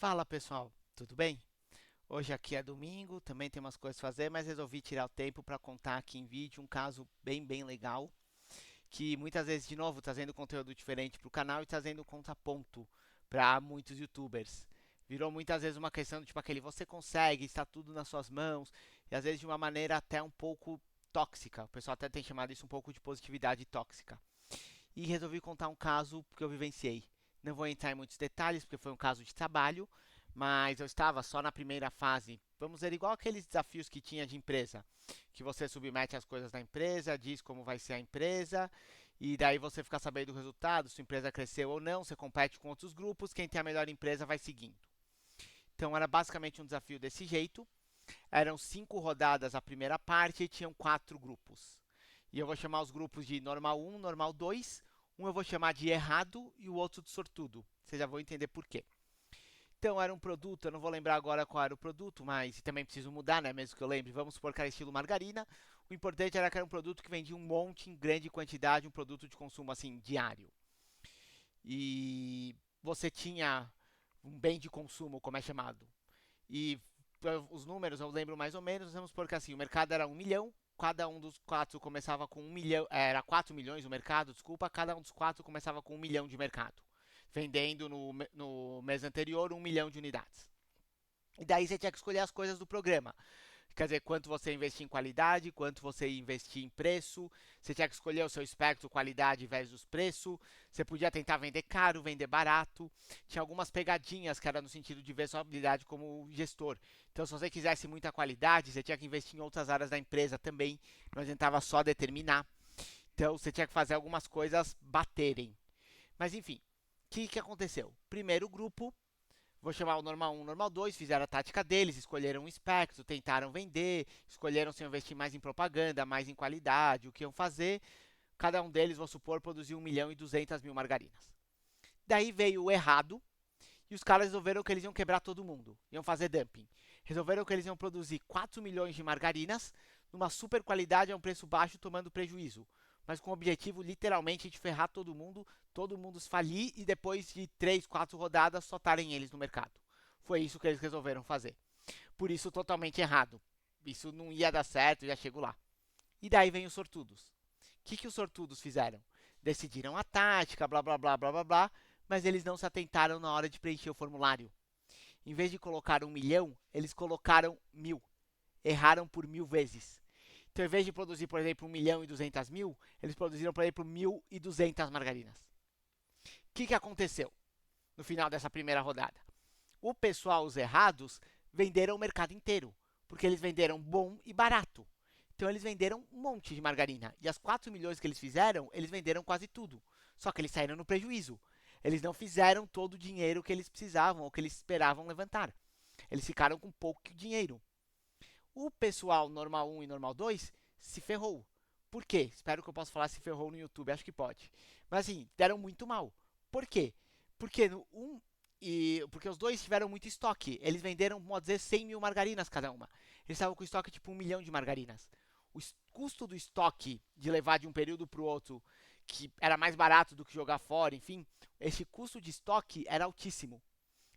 Fala pessoal, tudo bem? Hoje aqui é domingo, também tem umas coisas a fazer, mas resolvi tirar o tempo para contar aqui em vídeo um caso bem legal, que muitas vezes, de novo, trazendo conteúdo diferente para o canal e trazendo um contraponto para muitos YouTubers. Virou muitas vezes uma questão do tipo aquele, você consegue, está tudo nas suas mãos, e às vezes de uma maneira até um pouco tóxica. O pessoal até tem chamado isso um pouco de positividade tóxica. E resolvi contar um caso que eu vivenciei. Não vou entrar em muitos detalhes, porque foi um caso de trabalho, mas eu estava só na primeira fase. Vamos dizer, igual aqueles desafios que tinha de empresa, que você submete as coisas da empresa, diz como vai ser a empresa, e daí você fica sabendo do resultado, se a empresa cresceu ou não, você compete com outros grupos, quem tem a melhor empresa vai seguindo. Então era basicamente um desafio desse jeito. Eram 5 rodadas a primeira parte e tinham 4 grupos. E eu vou chamar os grupos de normal um, normal 2. Um eu vou chamar de errado e o outro de sortudo. Vocês já vão entender por quê. Então era um produto, eu não vou lembrar agora qual era o produto, mas também preciso mudar, né? Mesmo que eu lembre. Vamos supor que era estilo margarina. O importante era que era um produto que vendia um monte em grande quantidade, um produto de consumo assim diário. E você tinha um bem de consumo, como é chamado. E os números eu lembro mais ou menos, vamos supor que assim, o mercado era 1 milhão, cada um dos 4 começava com 1 milhão, era 4 milhões o mercado, desculpa, cada um dos 4 começava com 1 milhão de mercado, vendendo no mês anterior 1 milhão de unidades. E daí você tinha que escolher as coisas do programa. Quer dizer, quanto você investir em qualidade, quanto você investir em preço. Você tinha que escolher o seu espectro qualidade versus preço. Você podia tentar vender caro, vender barato. Tinha algumas pegadinhas que era no sentido de ver sua habilidade como gestor. Então, se você quisesse muita qualidade, você tinha que investir em outras áreas da empresa também. Não adiantava só determinar. Então, você tinha que fazer algumas coisas baterem. Mas, enfim, o que aconteceu? Primeiro grupo, vou chamar o normal um, normal 2, fizeram a tática deles, escolheram um espectro, tentaram vender, escolheram se investir mais em propaganda, mais em qualidade, o que iam fazer. Cada um deles, vou supor, produziu 1.200.000 margarinas. Daí veio o errado e os caras resolveram que eles iam quebrar todo mundo, iam fazer dumping. Resolveram que eles iam produzir 4 milhões de margarinas numa super qualidade a um preço baixo, tomando prejuízo. Mas com o objetivo literalmente de ferrar todo mundo falir e depois de 3, 4 rodadas soltarem eles no mercado. Foi isso que eles resolveram fazer. Por isso, totalmente errado. Isso não ia dar certo, já chego lá. E daí vem os sortudos. O que os sortudos fizeram? Decidiram a tática, blá blá blá blá blá blá, mas eles não se atentaram na hora de preencher o formulário. Em vez de colocar 1 milhão, eles colocaram 1.000. Erraram por 1.000 vezes. Então, em vez de produzir, por exemplo, 1.200.000, eles produziram, por exemplo, 1.200 margarinas. O que aconteceu no final dessa primeira rodada? O pessoal, os errados, venderam o mercado inteiro, porque eles venderam bom e barato. Então eles venderam um monte de margarina. E as 4 milhões que eles fizeram, eles venderam quase tudo. Só que eles saíram no prejuízo. Eles não fizeram todo o dinheiro que eles precisavam ou que eles esperavam levantar. Eles ficaram com pouco dinheiro. O pessoal normal um e normal 2 se ferrou. Por quê? Espero que eu possa falar se ferrou no YouTube, acho que pode. Mas assim, deram muito mal. Por quê? Porque no porque os dois tiveram muito estoque. Eles venderam, vamos dizer, 100.000 margarinas cada uma. Eles estavam com estoque tipo 1 milhão de margarinas. O custo do estoque de levar de um período para o outro, que era mais barato do que jogar fora, enfim, esse custo de estoque era altíssimo.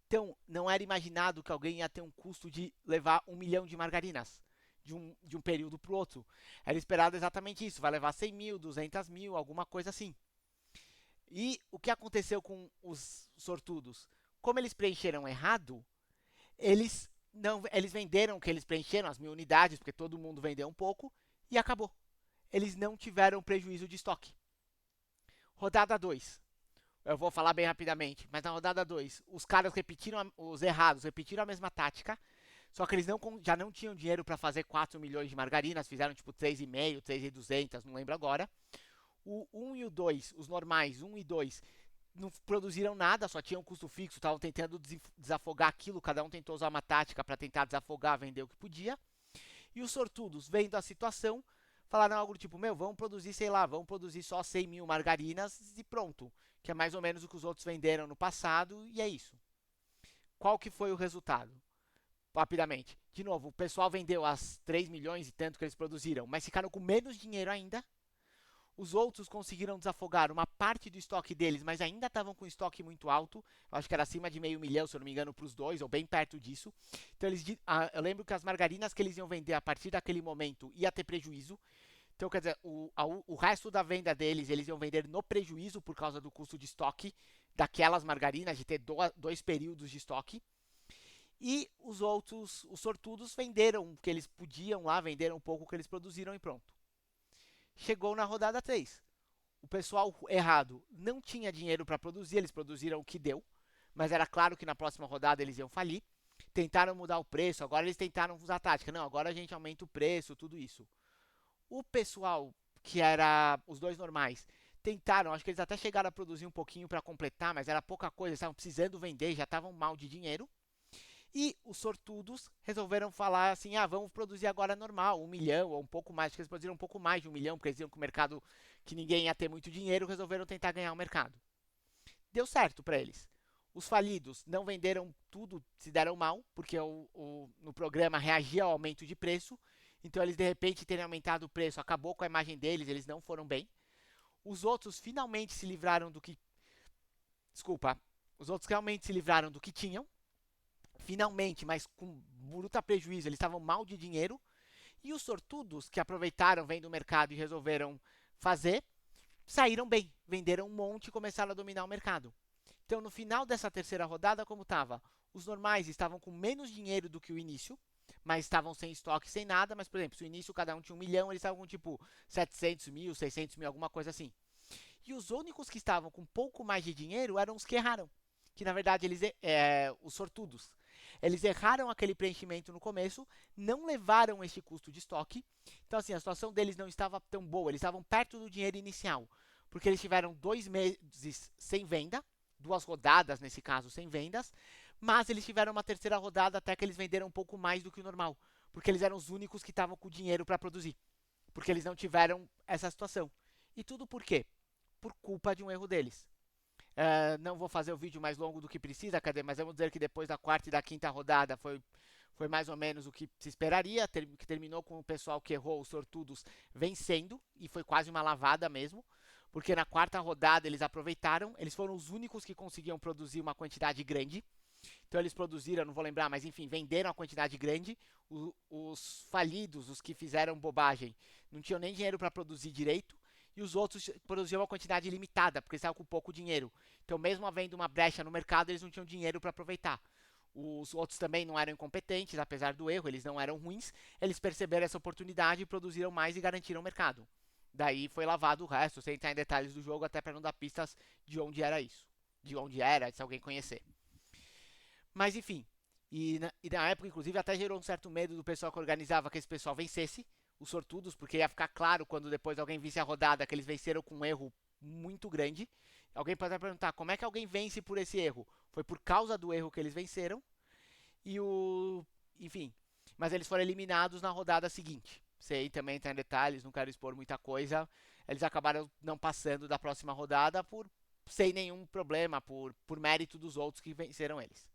Então, não era imaginado que alguém ia ter um custo de levar 1 milhão de margarinas de um período para o outro. Era esperado exatamente isso, vai levar 100.000, 200.000, alguma coisa assim. E o que aconteceu com os sortudos? Como eles preencheram errado, eles não, eles venderam o que eles preencheram, as 1.000 unidades, porque todo mundo vendeu um pouco, e acabou. Eles não tiveram prejuízo de estoque. Rodada 2. Eu vou falar bem rapidamente, mas na rodada 2, os caras repetiram, os errados repetiram a mesma tática, só que eles já não tinham dinheiro para fazer 4 milhões de margarinas, fizeram tipo 3,5, 3.200, não lembro agora. O 1 e o 2, os normais, 1 e 2, não produziram nada, só tinham custo fixo, estavam tentando desafogar aquilo, cada um tentou usar uma tática para tentar desafogar, vender o que podia. E os sortudos, vendo a situação, falaram algo do tipo, meu, vamos produzir, sei lá, vamos produzir só 100.000 margarinas e pronto. Que é mais ou menos o que os outros venderam no passado, e é isso. Qual que foi o resultado? Rapidamente. De novo, o pessoal vendeu as 3 milhões e tanto que eles produziram, mas ficaram com menos dinheiro ainda. Os outros conseguiram desafogar uma parte do estoque deles, mas ainda estavam com estoque muito alto. Eu acho que era acima de meio milhão, se eu não me engano, para os dois, ou bem perto disso. Então eu lembro que as margarinas que eles iam vender a partir daquele momento ia ter prejuízo. Então, quer dizer, o resto da venda deles, eles iam vender no prejuízo por causa do custo de estoque daquelas margarinas, de ter dois períodos de estoque. E os outros, os sortudos, venderam o que eles podiam lá, venderam um pouco o que eles produziram e pronto. Chegou na rodada 3. O pessoal errado não tinha dinheiro para produzir, eles produziram o que deu, mas era claro que na próxima rodada eles iam falir. Tentaram mudar o preço, agora eles tentaram usar a tática. Não, agora a gente aumenta o preço, tudo isso. O pessoal, que era os dois normais, tentaram, acho que eles até chegaram a produzir um pouquinho para completar, mas era pouca coisa, eles estavam precisando vender, já estavam mal de dinheiro. E os sortudos resolveram falar assim: ah, vamos produzir agora normal, 1 milhão ou um pouco mais. Acho que eles produziram um pouco mais de 1 milhão, porque eles viam que o mercado, que ninguém ia ter muito dinheiro, resolveram tentar ganhar o mercado. Deu certo para eles. Os falidos não venderam tudo, se deram mal, porque no programa reagia ao aumento de preço. Então eles de repente terem aumentado o preço, acabou com a imagem deles, eles não foram bem. Os outros finalmente se livraram do que. Desculpa. Os outros realmente se livraram do que tinham. Finalmente, mas com bruta prejuízo, eles estavam mal de dinheiro. E os sortudos, que aproveitaram, vendo o mercado e resolveram fazer, saíram bem. Venderam um monte e começaram a dominar o mercado. Então, no final dessa terceira rodada, como estava? Os normais estavam com menos dinheiro do que o início, mas estavam sem estoque, sem nada. Mas, por exemplo, se o início cada um tinha 1 milhão, eles estavam com tipo 700 mil, 600 mil, alguma coisa assim. E os únicos que estavam com pouco mais de dinheiro eram os que erraram. Que na verdade os sortudos. Eles erraram aquele preenchimento no começo, não levaram este custo de estoque. Então, assim, a situação deles não estava tão boa. Eles estavam perto do dinheiro inicial, porque eles tiveram 2 meses sem venda, 2 rodadas nesse caso sem vendas, mas eles tiveram uma terceira rodada até que eles venderam um pouco mais do que o normal, porque eles eram os únicos que estavam com dinheiro para produzir, porque eles não tiveram essa situação. E tudo por quê? Por culpa de um erro deles. Não vou fazer o vídeo mais longo do que precisa, cadê? Mas vamos dizer que depois da quarta e da quinta rodada foi mais ou menos o que se esperaria, que terminou com o pessoal que errou, os sortudos, vencendo, e foi quase uma lavada mesmo, porque na quarta rodada eles aproveitaram, eles foram os únicos que conseguiam produzir uma quantidade grande, então eles produziram, não vou lembrar, mas enfim, venderam a quantidade grande, os falidos, os que fizeram bobagem, não tinham nem dinheiro para produzir direito, e os outros produziam uma quantidade limitada, porque estavam com pouco dinheiro. Então, mesmo havendo uma brecha no mercado, eles não tinham dinheiro para aproveitar. Os outros também não eram incompetentes, apesar do erro, eles não eram ruins. Eles perceberam essa oportunidade, produziram mais e garantiram o mercado. Daí foi lavado o resto, sem entrar em detalhes do jogo, até para não dar pistas de onde era isso. De onde era, se alguém conhecer. Mas enfim, e na época, inclusive, até gerou um certo medo do pessoal que organizava que esse pessoal vencesse, os sortudos, porque ia ficar claro quando depois alguém visse a rodada que eles venceram com um erro muito grande. Alguém pode até perguntar, como é que alguém vence por esse erro? Foi por causa do erro que eles venceram, e enfim, mas eles foram eliminados na rodada seguinte. Sei também tem detalhes, não quero expor muita coisa. Eles acabaram não passando da próxima rodada sem nenhum problema, por mérito dos outros que venceram eles.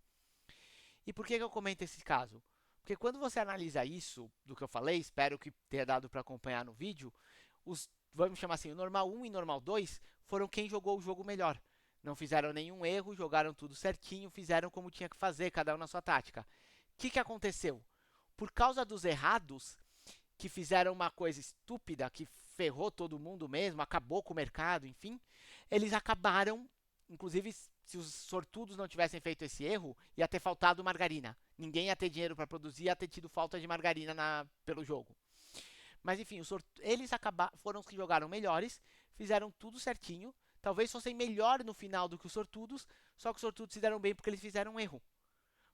E por que eu comento esse caso? Porque quando você analisa isso, do que eu falei, espero que tenha dado para acompanhar no vídeo, vamos chamar assim, o normal 1 e normal 2 foram quem jogou o jogo melhor. Não fizeram nenhum erro, jogaram tudo certinho, fizeram como tinha que fazer, cada um na sua tática. O que aconteceu? Por causa dos errados, que fizeram uma coisa estúpida, que ferrou todo mundo mesmo, acabou com o mercado, enfim, eles acabaram, inclusive se os sortudos não tivessem feito esse erro, ia ter faltado margarina. Ninguém ia ter dinheiro para produzir, ia ter tido falta de margarina pelo jogo. Mas enfim, eles foram os que jogaram melhores, fizeram tudo certinho. Talvez fossem melhor no final do que os sortudos, só que os sortudos se deram bem porque eles fizeram um erro.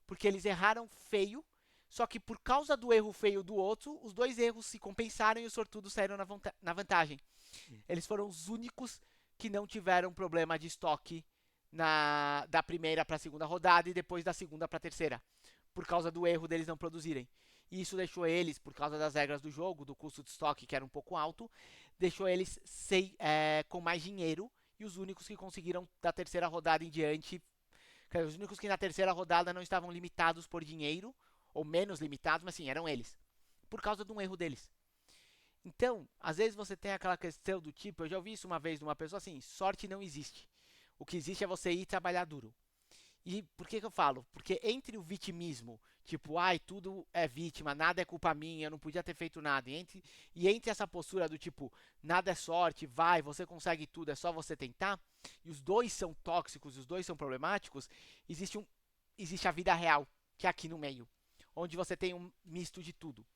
Porque eles erraram feio, só que por causa do erro feio do outro, os dois erros se compensaram e os sortudos saíram na vantagem. Eles foram os únicos que não tiveram problema de estoque da primeira para a segunda rodada e depois da segunda para a terceira, por causa do erro deles não produzirem. E isso deixou eles, por causa das regras do jogo, do custo de estoque que era um pouco alto, deixou eles com mais dinheiro e os únicos que conseguiram da terceira rodada em diante, os únicos que na terceira rodada não estavam limitados por dinheiro, ou menos limitados, mas sim, eram eles, por causa de um erro deles. Então, às vezes você tem aquela questão do tipo, eu já ouvi isso uma vez de uma pessoa assim, sorte não existe. O que existe é você ir trabalhar duro. E por que que eu falo? Porque entre o vitimismo, tipo, ai, tudo é vítima, nada é culpa minha, eu não podia ter feito nada, e entre essa postura do tipo, nada é sorte, vai, você consegue tudo, é só você tentar, e os dois são tóxicos, os dois são problemáticos, existe, um, existe a vida real, que é aqui no meio, onde você tem um misto de tudo.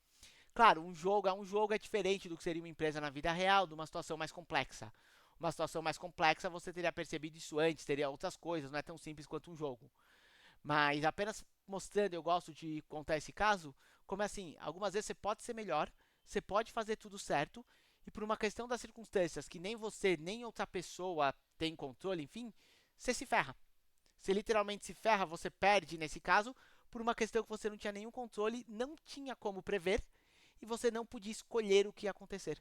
Claro, um jogo é diferente do que seria uma empresa na vida real, de uma situação mais complexa. Uma situação mais complexa, você teria percebido isso antes, teria outras coisas, não é tão simples quanto um jogo. Mas apenas mostrando, eu gosto de contar esse caso, como é assim, algumas vezes você pode ser melhor, você pode fazer tudo certo, e por uma questão das circunstâncias que nem você, nem outra pessoa tem controle, enfim, você se ferra. Você literalmente se ferra, você perde nesse caso, por uma questão que você não tinha nenhum controle, não tinha como prever, e você não podia escolher o que ia acontecer.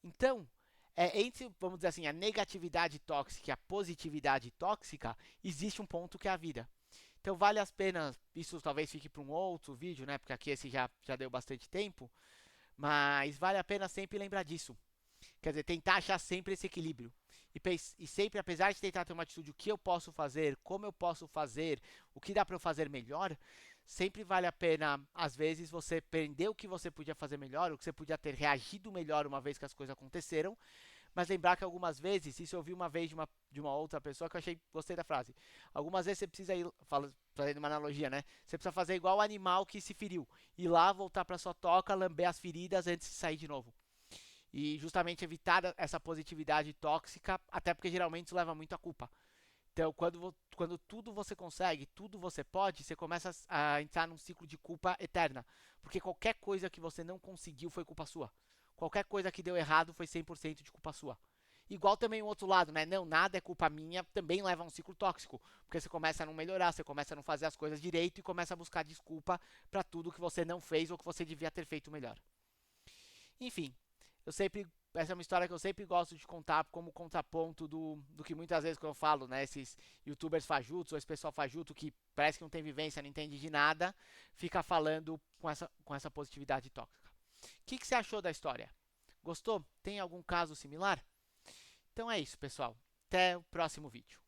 Então, entre, vamos dizer assim, a negatividade tóxica e a positividade tóxica, existe um ponto que é a vida. Então, vale as pena, isso talvez fique para um outro vídeo, né? Porque aqui esse já deu bastante tempo, mas vale a pena sempre lembrar disso. Quer dizer, tentar achar sempre esse equilíbrio. E sempre, apesar de tentar ter uma atitude, o que eu posso fazer, como eu posso fazer, o que dá para eu fazer melhor, sempre vale a pena, às vezes, você aprender o que você podia fazer melhor, o que você podia ter reagido melhor uma vez que as coisas aconteceram, mas lembrar que algumas vezes, isso eu vi uma vez de uma outra pessoa que eu achei, gostei da frase. Algumas vezes você precisa ir, fazendo uma analogia, né? Você precisa fazer igual o animal que se feriu. Ir lá, voltar para sua toca, lamber as feridas antes de sair de novo. E justamente evitar essa positividade tóxica, até porque geralmente isso leva muito a culpa. Então, quando tudo você consegue, tudo você pode, você começa a entrar num ciclo de culpa eterna. Porque qualquer coisa que você não conseguiu foi culpa sua. Qualquer coisa que deu errado foi 100% de culpa sua. Igual também o outro lado, né? Não, nada é culpa minha, também leva a um ciclo tóxico. Porque você começa a não melhorar, você começa a não fazer as coisas direito e começa a buscar desculpa para tudo que você não fez ou que você devia ter feito melhor. Enfim, essa é uma história que eu sempre gosto de contar como contraponto do que muitas vezes que eu falo, né? Esses youtubers fajutos ou esse pessoal fajuto que parece que não tem vivência, não entende de nada, fica falando com essa positividade tóxica. O que você achou da história? Gostou? Tem algum caso similar? Então é isso, pessoal. Até o próximo vídeo.